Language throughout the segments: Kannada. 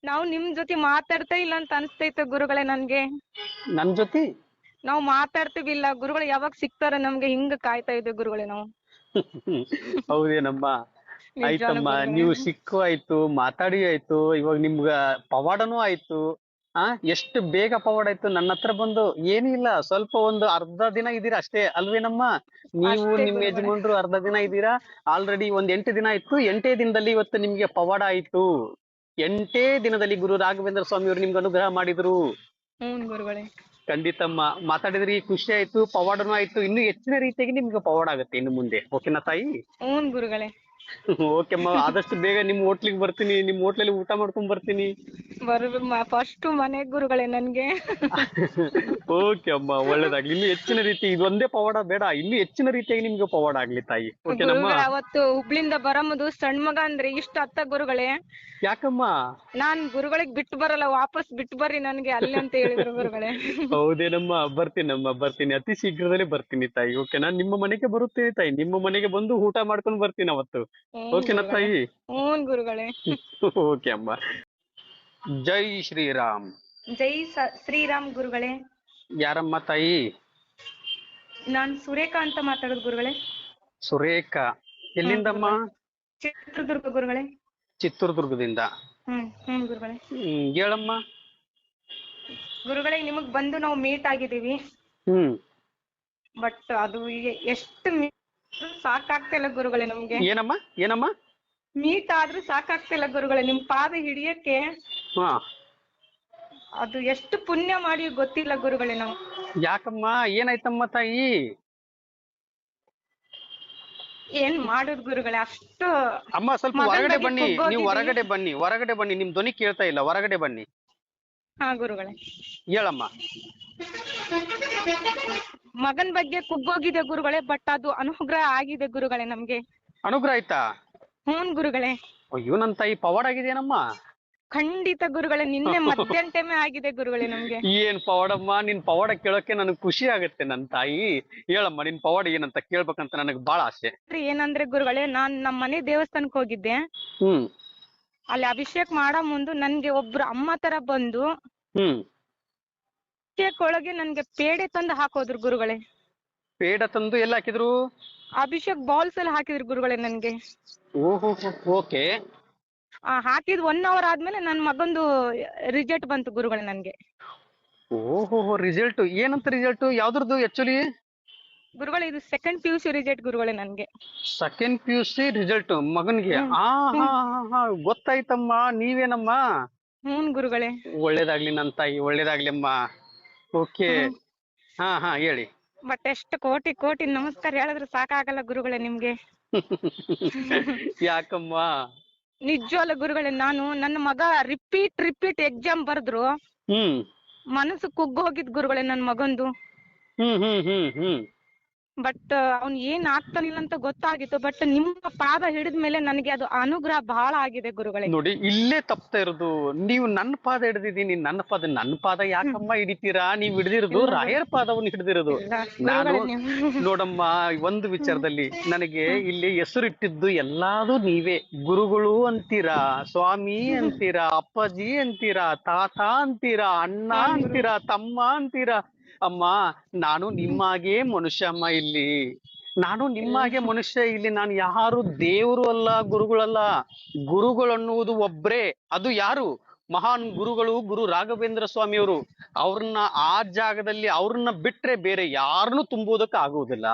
ನಾವು ನಿಮ್ ಜೊತೆ ಮಾತಾಡ್ತಾ ಇಲ್ಲ ಅಂತ ಅನ್ಸ್ತೈತೆ ಗುರುಗಳೇ ನನ್ಗೆ. ನನ್ ಜೊತೆ ನಾವು ಮಾತಾಡ್ತೀವಿಲ್ಲ ಗುರುಗಳು ಯಾವಾಗ ಸಿಗ್ತಾರ ನಮ್ಗೆ ಹಿಂಗ ಕಾಯ್ತಾ ಇದ್ದೆ ಗುರುಗಳೇ ನಾವು. ಹೌದೇನಮ್ಮ. ನಿಜವಾಗ್ಲೂ ಆಯ್ತಮ್ಮ, ಗುರುಗಳೇ. ನೀವು ಸಿಕ್ಕು ಆಯ್ತು, ಮಾತಾಡಿ ಆಯ್ತು, ಇವಾಗ ನಿಮ್ಗ ಪವಾಡನೂ ಆಯ್ತು. ಆ ಎಷ್ಟು ಬೇಗ ಪವಾಡ ಆಯ್ತು. ನನ್ನ ಹತ್ರ ಬಂದು ಏನೂ ಇಲ್ಲ, ಸ್ವಲ್ಪ ಒಂದು ಅರ್ಧ ದಿನ ಇದೀರಾ ಅಷ್ಟೇ ಅಲ್ವೇನಮ್ಮ? ನೀವು ಅಷ್ಟೇ ನಿಮ್ ಗುರುಗಳೇ. ಯಜಮಾನ್ರು ಅರ್ಧ ದಿನ ಇದೀರಾ. ಆಲ್ರೆಡಿ ಒಂದ್ 8 ದಿನ ಆಯ್ತು. 8 ದಿನದಲ್ಲಿ ಇವತ್ತು ನಿಮ್ಗೆ ಪವಾಡ ಆಯ್ತು. 8 ದಿನದಲ್ಲಿ ಗುರು ರಾಘವೇಂದ್ರ ಸ್ವಾಮಿ ಅವರು ನಿಮ್ಗೆ ಅನುಗ್ರಹ ಮಾಡಿದ್ರು. ಹ್ಞೂ ಗುರುಗಳೇ. ಖಂಡಿತಮ್ಮ, ಮಾತಾಡಿದ್ರಿ, ಖುಷಿ ಆಯ್ತು, ಪವಾಡನೂ ಆಯ್ತು. ಇನ್ನು ಹೆಚ್ಚಿನ ರೀತಿಯಾಗಿ ನಿಮ್ಗೆ ಪವಾಡ ಆಗುತ್ತೆ ಇನ್ನು ಮುಂದೆ. ಓಕೆನಾ ತಾಯಿ? ಹ್ಞೂ ಗುರುಗಳೇ. ಓಕೆಮ್ಮ, ಆದಷ್ಟು ಬೇಗ ನಿಮ್ ಹೋಟ್ಲಿಗೆ ಬರ್ತೀನಿ, ನಿಮ್ ಹೋಟ್ಲಲ್ಲಿ ಊಟ ಮಾಡ್ಕೊಂಡ್ ಬರ್ತೀನಿ. ಫಸ್ಟ್ ಮನೆ ಗುರುಗಳೇ ನನ್ಗೆ. ಓಕೆ ಅಮ್ಮ, ಒಳ್ಳೇದಾಗ್ಲಿ. ಇನ್ನು ಹೆಚ್ಚಿನ ರೀತಿ ಇದೊಂದೇ ಪವಾಡ ಬೇಡ, ಇನ್ನು ಹೆಚ್ಚಿನ ರೀತಿಯಾಗಿ ನಿಮ್ಗೆ ಪವಾಡ ಆಗ್ಲಿ ತಾಯಿ. ಓಕೆನಮ್ಮ? ಗುರುಗಳೇ ಅವತ್ತು ಹುಬ್ಳಿಂದ ಬರಮದು ಸಣ್ಣ ಮಗ ಅಂದ್ರೆ ಇಷ್ಟ ಅತ್ತ ಗುರುಗಳೇ. ಯಾಕಮ್ಮ? ನಾನ್ ಗುರುಗಳಿಗೆ ಬಿಟ್ಟು ಬರಲ್ಲ, ವಾಪಸ್ ಬಿಟ್ಟು ಬರ್ರಿ ನನ್ಗೆ ಅಲ್ಲಿ ಅಂತ ಹೇಳಿದ್ರು ಗುರುಗಳೇ. ಹೌದೇನಮ್ಮ, ಬರ್ತೀನಮ್ಮ, ಬರ್ತೀನಿ, ಅತಿ ಶೀಘ್ರದಲ್ಲೇ ಬರ್ತೀನಿ ತಾಯಿ. ಓಕೆನಾ? ನಿಮ್ಮ ಮನೆಗೆ ಬರುತ್ತೇನೆ ತಾಯಿ, ನಿಮ್ಮ ಮನೆಗೆ ಬಂದು ಊಟ ಮಾಡ್ಕೊಂಡು ಬರ್ತೀನಿ ಅವತ್ತು. ಓಕೆನಾ ತಾಯಿ? ಹ್ಞೂ ಗುರುಗಳೇ. ಓಕೆ ಅಮ್ಮ. ಜೈ ಶ್ರೀರಾಮ್. ಜೈ ಶ್ರೀರಾಮ್ ಗುರುಗಳೇ. ಯಾರಮ್ಮ ತಾಯಿ? ನಾನ್ ಸುರೇಖಾ ಅಂತ ಮಾತಾಡೋದು ಗುರುಗಳೇ. ಸುರೇಖಾ, ಎಲ್ಲಿಂದಮ್ಮ? ಚಿತ್ರದುರ್ಗ ಗುರುಗಳೇ. ಚಿತ್ರದುರ್ಗದಿಂದ. ಹ್ಮ್ ಗುರುಗಳೇ. ಹೇಳಮ್ಮ. ಗುರುಗಳೇ ನಿಮಗ್ ಬಂದು ನಾವು ಮೀಟ್ ಆಗಿದೀವಿ. ಬಟ್ ಅದು ಎಷ್ಟು ಸಾಕಾಗ್ತಾ ಇಲ್ಲ ಗುರುಗಳೇ ನಮ್ಗೆ. ಏನಮ್ಮ ಏನಮ್ಮ? ಮೀಟ್ ಆದ್ರೂ ಸಾಕಾಗ್ತಾ ಇಲ್ಲ ಗುರುಗಳೇ, ನಿಮ್ ಪಾದ ಹಿಡಿಯಕ್ಕೆ. ಅದು ಎಷ್ಟು ಪುಣ್ಯ ಮಾಡಿ ಗೊತ್ತಿಲ್ಲ ಗುರುಗಳೇ ನಾವು. ಯಾಕಮ್ಮ, ಏನಾಯ್ತಮ್ಮ ತಾಯಿ? ಏನ್ ಮಾಡುದು ಗುರುಗಳೇ, ಅಷ್ಟು. ಅಮ್ಮ ಸ್ವಲ್ಪ ಹೊರಗಡೆ ಬನ್ನಿ, ನೀವು ಹೊರಗಡೆ ಬನ್ನಿ, ಹೊರಗಡೆ ಬನ್ನಿ, ನಿಮ್ ಧ್ವನಿ ಕೇಳ್ತಾ ಇಲ್ಲ, ಹೊರಗಡೆ ಬನ್ನಿ. ಹಾ ಗುರುಗಳೇ. ಹೇಳಮ್ಮ. ಮಗನ್ ಬಗ್ಗೆ ಕುಗ್ಗೋಗಿದೆ ಗುರುಗಳೇ, ಬಟ್ ಅದು ಅನುಗ್ರಹ ಆಗಿದೆ ಗುರುಗಳೇ ನಮ್ಗೆ. ಅನುಗ್ರಹ ಆಯ್ತಾ? ಹ್ಞೂ ಗುರುಗಳೇ. ಅಯ್ಯೋ ನನ್ ತಾಯಿ, ಪವಾಡ ಆಗಿದೇನಮ್ಮ? ಖಂಡಿತ ಗುರುಗಳೇ, ನಿನ್ನೆ ಮಧ್ಯಾಹ್ನ ಟೈಮೇ ಆಗಿದೆ ಗುರುಗಳೇ ನಮ್ಗೆ. ಏನ್ ಪವಾಡಮ್ಮ, ನಿನ್ ಪವಾಡ ಕೇಳೋಕೆ ನನಗ್ ಖುಷಿ ಆಗುತ್ತೆ ನನ್ ತಾಯಿ. ಹೇಳಮ್ಮ, ನಿನ್ ಪವಾಡ ಏನಂತ ಕೇಳ್ಬೇಕಂತ ನನಗ್ ಬಾಳ ಆಸೆ. ಏನಂದ್ರೆ ಗುರುಗಳೇ, ನಾನ್ ನಮ್ಮ ಮನೆ ದೇವಸ್ಥಾನಕ್ ಹೋಗಿದ್ದೆ. ಅಲ್ಲಿ ಅಭಿಷೇಕ ಮಾಡೋ ಮುಂದೆ ನನ್ಗೆ ಒಬ್ರು ಅಮ್ಮ ತರ ಬಂದು ಅಭಿಷೇಕ ಒಳಗೆ ನನ್ಗೆ ಪೇಡೆ ತಂದು ಹಾಕೋದ್ರು ಗುರುಗಳೇ. ಪೇಡ ತಂದು ಎಲ್ಲ ಹಾಕಿದ್ರು? ಅಭಿಷೇಕ್ ಬಾಲ್ಸ್ ಅಲ್ಲಿ ಹಾಕಿದ್ರು ಗುರುಗಳೇ ನನ್ಗೆ. ಓಹೋ, ಓಕೆ. ಹಾಕಿದ್ 1 hour ಆದ್ಮೇಲೆ ನನ್ ಮಗಂದು ರಿಸಲ್ಟ್ ಬಂತು ಗುರುಗಳೇ ನನ್ಗೆ. ಓಹೋ, ರಿಸಲ್ಟ್ ಏನಂತ? ರಿಸಲ್ಟ್ ಯಾವ್ದ್ರದ್ದು ಆಕ್ಚುಲಿ? ಗುರುಗಳೇ ಇದು 2nd PUC ರಿಸಲ್ಟ್ ಗುರುಗಳೇ ನನ್ಗೆ. 2nd PUC result ಮಗನ್ಗೆ? ಗೊತ್ತಾಯ್ತಮ್ಮ, ನೀವೇನಮ್ಮ? ಹ್ಞೂ ಗುರುಗಳೇ. ಒಳ್ಳೇದಾಗ್ಲಿ ನನ್ ತಾಯಿ, ಒಳ್ಳೇದಾಗ್ಲಿ ಅಮ್ಮ. ಓಕೆ. ಹಾ ಹೇಳಿ. ಬಟ್ ಎಷ್ಟು ಕೋಟಿ ಕೋಟಿ ನಮಸ್ಕಾರ ಹೇಳಿದ್ರು ಸಾಕಾಗಲ್ಲ ಗುರುಗಳೇ ನಿಮ್ಗೆ. ಯಾಕಮ್ಮ? ನಿಜವಲ್ಲ ಗುರುಗಳೇ, ನಾನು ನನ್ನ ಮಗ ರಿಪೀಟ್ ಎಕ್ಸಾಮ್ ಬರ್ದ್ರು ಮನಸ್ಸು ಕುಗ್ಗ ಹೋಗಿದ್ ಗುರುಗಳೇ ನನ್ ಮಗಂದು. ಬಟ್ ಅವ್ನ್ ಏನ್ ಆಗ್ತಾನಿಲ್ಲ ಅಂತ ಗೊತ್ತಾಗಿತ್ತು. ಬಟ್ ನಿಮ್ಮ ಪಾದ ಹಿಡಿದ್ಮೇಲೆ ನನಗೆ ಅದು ಅನುಗ್ರಹ ಬಹಳ ಆಗಿದೆ ಗುರುಗಳೇ. ನೋಡಿ, ಇಲ್ಲೇ ತಪ್ತಾ ಇರೋದು. ನೀವು ನನ್ನ ಪಾದ ಹಿಡಿದಿದ್ದೀನಿ, ನನ್ನ ಪಾದ ಯಾಕಮ್ಮ ಹಿಡಿತೀರಾ? ನೀವ್ ಹಿಡಿದಿರೋದು ರಾಯರ್ ಪಾದವನ್ನು ಹಿಡಿದಿರೋದು. ನಾನು ನೋಡಮ್ಮ, ಒಂದು ವಿಚಾರದಲ್ಲಿ ನನಗೆ ಇಲ್ಲಿ ಹೆಸರಿಟ್ಟಿದ್ದು ಎಲ್ಲಾರು ನೀವೇ. ಗುರುಗಳು ಅಂತೀರಾ, ಸ್ವಾಮಿ ಅಂತೀರಾ, ಅಪ್ಪಾಜಿ ಅಂತೀರಾ, ತಾತ ಅಂತೀರಾ, ಅಣ್ಣ ಅಂತೀರಾ, ತಮ್ಮ ಅಂತೀರಾ. ಅಮ್ಮ, ನಾನು ನಿಮ್ಮಾಗೆ ಮನುಷ್ಯ ಅಮ್ಮ. ಇಲ್ಲಿ ನಾನು ನಿಮ್ಮಾಗೆ ಮನುಷ್ಯ. ಇಲ್ಲಿ ನಾನು ಯಾರು ದೇವರು ಅಲ್ಲ, ಗುರುಗಳಲ್ಲ. ಗುರುಗಳನ್ನುವುದು ಒಬ್ರೇ. ಅದು ಯಾರು? ಮಹಾನ್ ಗುರುಗಳು, ಗುರು ರಾಘವೇಂದ್ರ ಸ್ವಾಮಿಯವರು. ಅವ್ರನ್ನ ಆ ಜಾಗದಲ್ಲಿ ಅವ್ರನ್ನ ಬಿಟ್ರೆ ಬೇರೆ ಯಾರನ್ನು ತುಂಬುವುದಕ್ಕೆ ಆಗುವುದಿಲ್ಲ.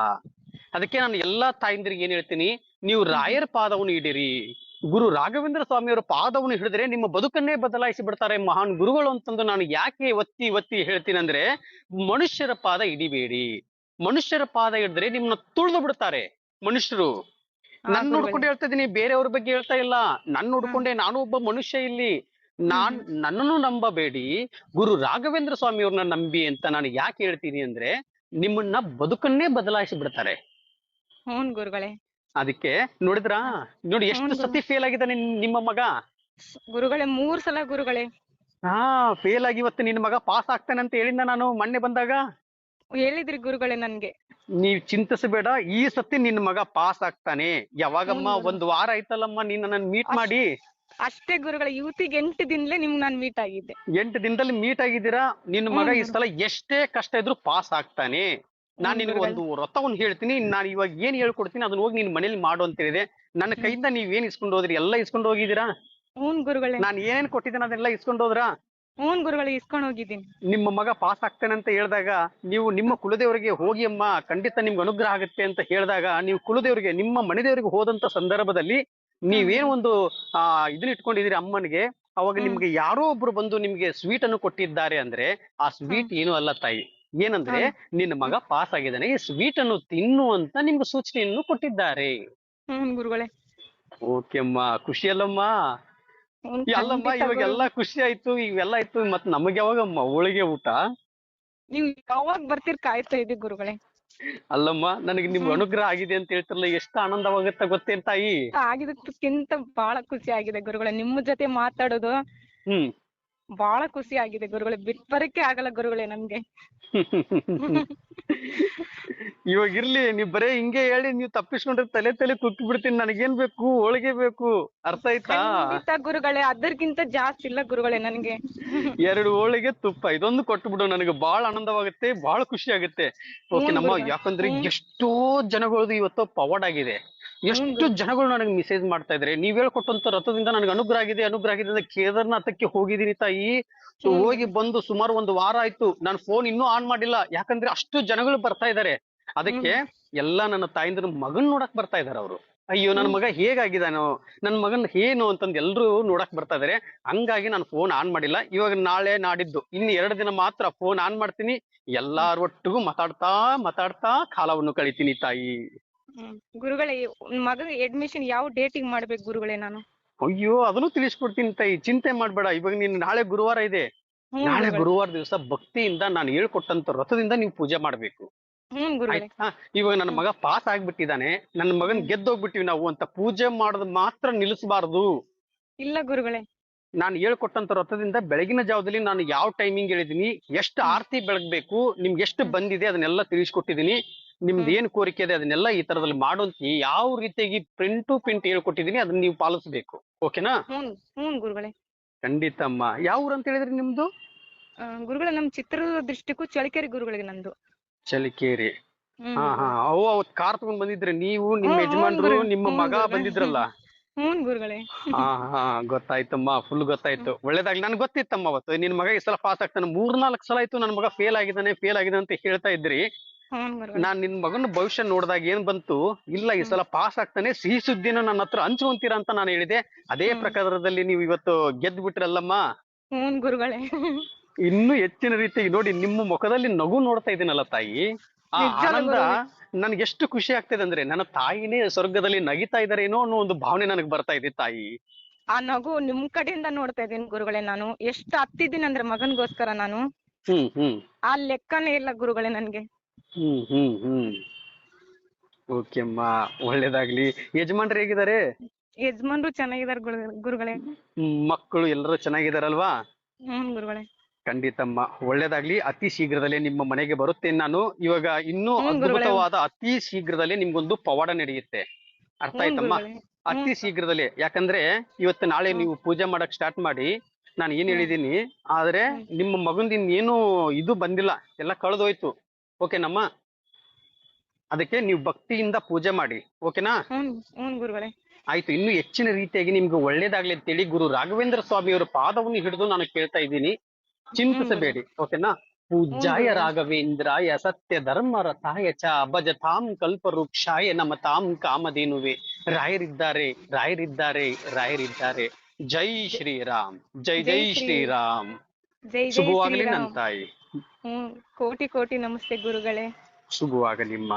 ಅದಕ್ಕೆ ನಾನು ಎಲ್ಲಾ ತಾಯಿಂದ್ರಿಗೆ ಏನ್ ಹೇಳ್ತೀನಿ, ನೀವು ರಾಯರ್ ಪಾದವನ್ನು ಹಿಡಿರಿ. ಗುರು ರಾಘವೇಂದ್ರ ಸ್ವಾಮಿಯವರ ಪಾದವನ್ನು ಹಿಡಿದ್ರೆ ನಿಮ್ಮ ಬದುಕನ್ನೇ ಬದಲಾಯಿಸಿ ಬಿಡ್ತಾರೆ ಮಹಾನ್ ಗುರುಗಳು ಅಂತಂದು ನಾನು ಯಾಕೆ ಒತ್ತಿ ಹೇಳ್ತೀನಿ ಅಂದ್ರೆ, ಮನುಷ್ಯರ ಪಾದ ಹಿಡಿಬೇಡಿ. ಮನುಷ್ಯರ ಪಾದ ಹಿಡಿದ್ರೆ ನಿಮ್ಮನ್ನ ತುಳಿದು ಬಿಡ್ತಾರೆ ಮನುಷ್ಯರು. ನನ್ನ ನೋಡ್ಕೊಂಡು ಹೇಳ್ತಾ ಇದೀನಿ, ಬೇರೆಯವ್ರ ಬಗ್ಗೆ ಹೇಳ್ತಾ ಇಲ್ಲ. ನನ್ನ ನೋಡ್ಕೊಂಡೆ, ನಾನು ಒಬ್ಬ ಮನುಷ್ಯ ಇಲ್ಲಿ. ನನ್ನನ್ನು ನಂಬಬೇಡಿ, ಗುರು ರಾಘವೇಂದ್ರ ಸ್ವಾಮಿಯವ್ರನ್ನ ನಂಬಿ ಅಂತ ನಾನು ಯಾಕೆ ಹೇಳ್ತೀನಿ ಅಂದ್ರೆ, ನಿಮ್ಮನ್ನ ಬದುಕನ್ನೇ ಬದಲಾಯಿಸಿ ಬಿಡ್ತಾರೆ. ಗುರುಗಳೇ. ಅದಕ್ಕೆ ನೋಡಿದ್ರಾ, ನೋಡಿ ಎಷ್ಟು ಸತಿ ಫೇಲ್ ಆಗಿದ್ದಾನೆ ನಿಮ್ಮ ಮಗ. ಗುರುಗಳೇ 3 ಸಲ ಗುರುಗಳೇ. ಫೇಲ್ ಆಗಿ ಇವತ್ತು ನಿನ್ನ ಮಗ ಪಾಸ್ ಆಗ್ತಾನೆ ಅಂತ ಹೇಳಿದ್ನ ನಾನು ಮೊನ್ನೆ ಬಂದಾಗ. ಹೇಳಿದ್ರಿ ಗುರುಗಳೇ ನನ್ಗೆ. ನೀವ್ ಚಿಂತಿಸಬೇಡ, ಈ ಸತಿ ನಿನ್ನ ಮಗ ಪಾಸ್ ಆಗ್ತಾನೆ. ಯಾವಾಗಮ್ಮ? 1 ವಾರ ಆಯ್ತಲ್ಲಮ್ಮ ನೀನ್ ನನ್ನ ಮೀಟ್ ಮಾಡಿ. ಅಷ್ಟೇ ಗುರುಗಳೇ, ಇವತ್ತಿಗೆ 8 ದಿನಲೇ ನಿಮ್ಗೆ ನಾನು ಮೀಟ್ ಆಗಿದ್ದೆ. 8 ದಿನದಲ್ಲಿ ಮೀಟ್ ಆಗಿದ್ದೀರಾ. ನಿನ್ನ ಮಗ ಈ ಸಲ ಎಷ್ಟೇ ಕಷ್ಟ ಇದ್ರು ಪಾಸ್ ಆಗ್ತಾನೆ. ನಾನ್ ನಿನಗೆ ಒಂದು ವ್ರತವನ್ನು ಹೇಳ್ತೀನಿ. ನಾನು ಇವಾಗ ಏನ್ ಹೇಳ್ಕೊಡ್ತೀನಿ ಅದನ್ನ ಹೋಗಿ ನಿನ್ ಮನೇಲಿ ಮಾಡು ಅಂತ ಹೇಳಿದೆ. ನನ್ನ ಕೈಯಿಂದ ನೀವೇನ್ ಇಸ್ಕೊಂಡು ಹೋದ್ರಿ? ಎಲ್ಲ ಇಸ್ಕೊಂಡು ಹೋಗಿದ್ದೀರಾ? ಹ್ಮ್ ಗುರುಗಳೇ. ನಾನು ಏನ್ ಕೊಟ್ಟಿದ್ದೀನಿ ಅದೆಲ್ಲ ಇಸ್ಕೊಂಡು ಹೋದ್ರಾ? ಹ್ಮ್ ಗುರುಗಳೇ, ಇಸ್ಕೊಂಡು ಹೋಗಿದ್ದೀನಿ. ನಿಮ್ಮ ಮಗ ಪಾಸ್ ಆಗ್ತಾನೆ ಅಂತ ಹೇಳಿದಾಗ ನೀವು ನಿಮ್ಮ ಕುಲದೇವರಿಗೆ ಹೋಗಿ ಅಮ್ಮ ಖಂಡಿತ ನಿಮ್ಗೆ ಅನುಗ್ರಹ ಆಗುತ್ತೆ ಅಂತ ಹೇಳಿದಾಗ ನೀವು ಕುಲದೇವರಿಗೆ ನಿಮ್ಮ ಮನೆದೇವರಿಗೆ ಹೋದಂತ ಸಂದರ್ಭದಲ್ಲಿ ನೀವೇನ್ ಒಂದು ಇದನ್ನ ಇಟ್ಕೊಂಡಿದೀರಿ ಅಮ್ಮನಿಗೆ, ಅವಾಗ ನಿಮ್ಗೆ ಯಾರೋ ಒಬ್ರು ಬಂದು ನಿಮ್ಗೆ ಸ್ವೀಟ್ ಅನ್ನು ಕೊಟ್ಟಿದ್ದಾರೆ ಅಂದ್ರೆ ಆ ಸ್ವೀಟ್ ಏನು ಅಲ್ಲ ತಾಯಿ, ಏನಂದ್ರೆ ನಿನ್ನ ಮಗ ಪಾಸ್ ಆಗಿದ್ದಾನೆ, ಈ ಸ್ವೀಟ್ ಅನ್ನು ತಿನ್ನು ಅಂತ ನಿಮ್ಗೆ ಸೂಚನೆಯನ್ನು ಕೊಟ್ಟಿದ್ದಾರೆ. ಹ್ಮ್ ಗುರುಗಳೇ. ಓಕೆ ಅಮ್ಮ, ಖುಷಿ ಅಲ್ಲಮ್ಮ? ಅಲ್ಲಮ್ಮ, ಇವಾಗೆಲ್ಲ ಖುಷಿ ಆಯ್ತು, ಇವೆಲ್ಲ ಆಯ್ತು, ಮತ್ ನಮಗೆ ಯಾವಾಗಮ್ಮ ಹೋಳಿಗೆ ಊಟ? ನೀವು ಯಾವಾಗ ಬರ್ತೀರಿ ಕಾಯ್ತಾ ಇದ್ದೀವಿ ಗುರುಗಳೇ. ಅಲ್ಲಮ್ಮ, ನನಗೆ ನಿಮ್ ಅನುಗ್ರಹ ಆಗಿದೆ ಅಂತ ಹೇಳ್ತಿರಲ್ಲ, ಎಷ್ಟು ಆನಂದವಾಗುತ್ತೆ ಗೊತ್ತೇನ್ ತಾಯಿ? ಆಗಿದಕ್ಕಿಂತ ಬಹಳ ಖುಷಿ ಆಗಿದೆ ಗುರುಗಳೇ. ನಿಮ್ಮ ಜೊತೆ ಮಾತಾಡೋದು ಬಹಳ ಖುಷಿ ಆಗಿದೆ ಗುರುಗಳೇ. ಬಿಟ್ ಬರಕ್ಕೆ ಆಗಲ್ಲ ಗುರುಗಳೇ ನನ್ಗೆ. ಇವಾಗ ಇರ್ಲಿ, ನೀವ್ ಬರೇ ಹಿಂಗೆ ಹೇಳಿ ನೀವು ತಪ್ಪಿಸ್ಕೊಂಡ್ರೆ ತಲೆ ಕುಕ್ಕಿ ಬಿಡ್ತೀನಿ. ನನಗೇನ್ ಬೇಕು? ಹೋಳಿಗೆ ಬೇಕು, ಅರ್ಥ ಆಯ್ತಾ? ಗುರುಗಳೇ, ಅದಕ್ಕಿಂತ ಜಾಸ್ತಿ ಇಲ್ಲ ಗುರುಗಳೇ ನನ್ಗೆ. 2 ಹೋಳಿಗೆ ತುಪ್ಪ ಇದೊಂದು ಕೊಟ್ಟು ಬಿಡು, ನನಗೆ ಬಹಳ ಆನಂದವಾಗುತ್ತೆ, ಬಹಳ ಖುಷಿ ಆಗುತ್ತೆ. ಓಕೆ ನಮ್ಮ, ಯಾಕಂದ್ರೆ ಎಷ್ಟೋ ಜನಗಳದು ಇವತ್ತು ಪವಾಡ್ ಆಗಿದೆ. ಎಷ್ಟು ಜನಗಳು ನನಗೆ ಮೆಸೇಜ್ ಮಾಡ್ತಾ ಇದ್ರೆ, ನೀವ್ ಹೇಳ್ಕೊಟ್ಟಂತ ರಥದಿಂದ ನನಗೆ ಅನುಗ್ರಹ ಆಗಿದೆ ಅಂತ ಕೇದಾರ್ನಾಥಕ್ಕೆ ಹೋಗಿದ್ದೀನಿ ತಾಯಿ. ಸೊ ಹೋಗಿ ಬಂದು ಸುಮಾರು 1 ವಾರ ಆಯ್ತು. ನಾನು ಫೋನ್ ಇನ್ನೂ ಆನ್ ಮಾಡಿಲ್ಲ, ಯಾಕಂದ್ರೆ ಅಷ್ಟು ಜನಗಳು ಬರ್ತಾ ಇದಾರೆ. ಅದಕ್ಕೆ ಎಲ್ಲಾ ನನ್ನ ತಾಯಿಂದ್ರ ಮಗನ್ ನೋಡಕ್ ಬರ್ತಾ ಇದಾರೆ ಅವರು. ಅಯ್ಯೋ ನನ್ನ ಮಗ ಹೇಗಾಗಿದಾನೋ, ನನ್ನ ಮಗನ್ ಏನು ಅಂತಂದ್ ಎಲ್ರು ನೋಡಕ್ ಬರ್ತಾ ಇದಾರೆ. ಹಂಗಾಗಿ ನಾನು ಫೋನ್ ಆನ್ ಮಾಡಿಲ್ಲ. ಇವಾಗ ನಾಳೆ ನಾಡಿದ್ದು ಇನ್ನು 2 ದಿನ ಮಾತ್ರ ಫೋನ್ ಆನ್ ಮಾಡ್ತೀನಿ. ಎಲ್ಲಾರ ಒಟ್ಟಿಗೂ ಮಾತಾಡ್ತಾ ಕಾಲವನ್ನು ಕಳಿತೀನಿ ತಾಯಿ. ಗುರುಗಳೇ, ಮಗ ಅಡ್ಮಿಷನ್ ಯಾವ ಡೇಟಿಗೆ ಮಾಡ್ಬೇಕು ಗುರುಗಳೇ ನಾನು? ಅಯ್ಯೋ ಅದನ್ನು ತಿಳಿಸ್ಕೊಡ್ತೀನಿ ತಾಯಿ, ಚಿಂತೆ ಮಾಡ್ಬೇಡ. ಇವಾಗ ನೀನು ನಾಳೆ ಗುರುವಾರ ಇದೆ, ನಾಳೆ ಗುರುವಾರ ದಿವಸ ಭಕ್ತಿಯಿಂದ ನಾನು ಹೇಳ್ಕೊಟ್ಟಂತ ರಥದಿಂದ ನೀವು ಪೂಜೆ ಮಾಡ್ಬೇಕು. ಇವಾಗ ನನ್ನ ಮಗ ಪಾಸ್ ಆಗ್ಬಿಟ್ಟಿದ್ದಾನೆ, ನನ್ನ ಮಗನ್ ಗೆದ್ದೋಗ್ಬಿಟ್ಟಿವಿ ನಾವು ಅಂತ ಪೂಜೆ ಮಾಡೋದ್ ಮಾತ್ರ ನಿಲ್ಲಿಸಬಾರ್ದು. ಇಲ್ಲ ಗುರುಗಳೇ, ನಾನು ಹೇಳ್ಕೊಟ್ಟಂತ ರಥದಿಂದ ಬೆಳಗಿನ ಜಾವದಲ್ಲಿ ನಾನು ಯಾವ ಟೈಮಿಂಗ್ ಹೇಳಿದೀನಿ, ಎಷ್ಟು ಆರತಿ ಬೆಳಗ್ಬೇಕು, ನಿಮ್ಗೆ ಎಷ್ಟು ಬಂದಿದೆ ಅದನ್ನೆಲ್ಲ ತಿಳಿಸ್ಕೊಟ್ಟಿದೀನಿ. ನಿಮ್ದು ಏನ್ ಕೋರಿಕೆ ಇದೆ ಅದನ್ನೆಲ್ಲ ಈ ತರದಲ್ಲಿ ಮಾಡುವಂತ ಯಾವ ರೀತಿಯಾಗಿ ಪ್ರಿಂಟ್ ಟು ಪ್ರಿಂಟ್ ಹೇಳ್ಕೊಟ್ಟಿದೀನಿ, ಅದನ್ನ ನೀವು ಪಾಲಿಸ್ಬೇಕು. ಓಕೆನಾ? ಗುರುಗಳೇ. ಖಂಡಿತ ಅಮ್ಮ. ಯಾವ ಊರು ಅಂತ ಹೇಳಿದ್ರಿ ನಿಮ್ದು? ಗುರುಗಳೇ, ನಮ್ ಚಿತ್ರದುರ್ಗ ಡಿಸ್ಟಿಕ್ ಚಳಿಕೆರೆ ಗುರುಗಳಿಗೆ ನಂದು. ಚಳಿಕೇರಿ. ಅವತ್ ಕಾರ್ ತಗೊಂಡ್ ಬಂದಿದ್ರೆ ನೀವು, ನಿಮ್ಮ ಯಜಮಾನ್ರು, ನಿಮ್ಮ ಮಗ ಬಂದಿದ್ರಲ್ಲ? ಗುರುಗಳೇ. ಗೊತ್ತಾಯ್ತಮ್ಮ, ಫುಲ್ ಗೊತ್ತಾಯ್ತು. ಒಳ್ಳೇದಾಗ್ಲಿ. ನನ್ಗೆ ಗೊತ್ತಿತ್ತಮ್ಮ ಅವತ್ತು ನಿನ್ ಮಗ ಈ ಸಲ ಪಾಸ್ ಆಗ್ತಾನೆ. 3-4 ಸಲ ಆಯ್ತು ನನ್ನ ಮಗ ಫೇಲ್ ಆಗಿದ್ದಾನೆ ಅಂತ ಹೇಳ್ತಾ ಇದ್ರಿ. ನಾನ್ ನಿನ್ ಮಗನ ಭವಿಷ್ಯ ನೋಡಿದಾಗ ಏನ್ ಬಂತು, ಇಲ್ಲ ಈ ಸಲ ಪಾಸ್ ಆಗ್ತಾನೆ, ಸಿಹಿ ಸುದ್ದಿನ ನನ್ನ ಹತ್ರ ಹಂಚುವಂತೀರಾ ಅಂತ ನಾನು ಹೇಳಿದೆ. ಅದೇ ಪ್ರಕಾರದಲ್ಲಿ ನೀವು ಇವತ್ತು ಗೆದ್ದು ಬಿಟ್ರಲ್ಲಮ್ಮ. ಗುರುಗಳೇ. ಇನ್ನು ಹೆಚ್ಚಿನ ರೀತಿಯಾಗಿ ನೋಡಿ, ನಿಮ್ಮ ಮುಖದಲ್ಲಿ ನಗು ನೋಡ್ತಾ ಇದ್ದೀನಲ್ಲ ತಾಯಿ, ಆ ಆನಂದ ನನ್ಗೆ ಎಷ್ಟು ಖುಷಿ ಆಗ್ತದೆ ಅಂದ್ರೆ, ನನ್ನ ತಾಯಿನೇ ಸ್ವರ್ಗದಲ್ಲಿ ನಗಿತಾ ಇದಾರೇನೋ ಅನ್ನೋ ಒಂದು ಭಾವನೆ ನನಗೆ ಬರ್ತಾ ಇದೆ ತಾಯಿ. ಆ ನಗು ನಿಮ್ ಕಡೆಯಿಂದ ನೋಡ್ತಾ ಇದ್ದೀನಿ ಗುರುಗಳೇ. ನಾನು ಎಷ್ಟು ಹತ್ತಿದ್ದೀನಿ ಅಂದ್ರೆ ಮಗನ್ಗೋಸ್ಕರ ನಾನು, ಆ ಲೆಕ್ಕನೇ ಇಲ್ಲ ಗುರುಗಳೇ ನನ್ಗೆ. ಓಕೆ ಅಮ್ಮ, ಒಳ್ಳೇದಾಗ್ಲಿ. ಯಜಮಾನ್ರು ಹೇಗಿದ್ದಾರೆ? ಯಜಮಾನ್ರು ಚೆನ್ನಾಗಿದ್ದಾರೆ ಗುರುಗಳೇ. ಮಕ್ಕಳು ಎಲ್ಲರೂ ಚೆನ್ನಾಗಿದಾರಲ್ವಾ? ಗುರುಗಳೇ. ಖಂಡಿತಮ್ಮ, ಒಳ್ಳೇದಾಗ್ಲಿ. ಅತಿ ಶೀಘ್ರದಲ್ಲೇ ನಿಮ್ಮ ಮನೆಗೆ ಬರುತ್ತೇನೆ ನಾನು. ಇವಾಗ ಇನ್ನೂ ಅದ್ಭುತವಾದ ಅತಿ ಶೀಘ್ರದಲ್ಲೇ ನಿಮ್ಗೊಂದು ಪವಾಡ ನಡೆಯುತ್ತೆ, ಅರ್ಥ ಆಯ್ತಮ್ಮ? ಅತಿ ಶೀಘ್ರದಲ್ಲೇ. ಯಾಕಂದ್ರೆ ಇವತ್ತು ನಾಳೆ ನೀವು ಪೂಜೆ ಮಾಡಕ್ ಸ್ಟಾರ್ಟ್ ಮಾಡಿ, ನಾನು ಏನ್ ಹೇಳಿದೀನಿ, ಆದ್ರೆ ನಿಮ್ಮ ಮಗಂದ ಇನ್ನೇನು ಇದು ಬಂದಿಲ್ಲ, ಎಲ್ಲ ಕಳೆದೋಯ್ತು. ಓಕೆನಮ್ಮ? ಅದಕ್ಕೆ ನೀವು ಭಕ್ತಿಯಿಂದ ಪೂಜೆ ಮಾಡಿ. ಓಕೆನಾ? ಆಯ್ತು. ಇನ್ನು ಹೆಚ್ಚಿನ ರೀತಿಯಾಗಿ ನಿಮ್ಗೆ ಒಳ್ಳೇದಾಗ್ಲಿ ಅಂತೇಳಿ ಗುರು ರಾಘವೇಂದ್ರ ಸ್ವಾಮಿಯವರ ಪಾದವನ್ನು ಹಿಡಿದು ನಾನು ಕೇಳ್ತಾ ಇದ್ದೀನಿ. ಚಿಂತಿಸಬೇಡಿ. ಓಕೆನಾ? ಪೂಜ್ಯಾಯ ರಾಘವೇಂದ್ರಾಯ ಸತ್ಯ ಧರ್ಮ ರಥಾಯ ಚ ಭಜತಾಂ ಕಲ್ಪವೃಕ್ಷಾಯ ನಮತಾಂ ಕಾಮಧೇನುವೆ. ರಾಯರಿದ್ದಾರೆ, ರಾಯರಿದ್ದಾರೆ, ರಾಯರಿದ್ದಾರೆ. ಜೈ ಶ್ರೀರಾಮ್, ಜೈ ಜೈ ಶ್ರೀರಾಮ್. ಶುಭವಾಗಲಿ ನನ್ನ ತಾಯಿ. ಕೋಟಿ ಕೋಟಿ ನಮಸ್ತೆ ಗುರುಗಳೇ. ಶುಭವಾಗಲಿಮ್ಮ.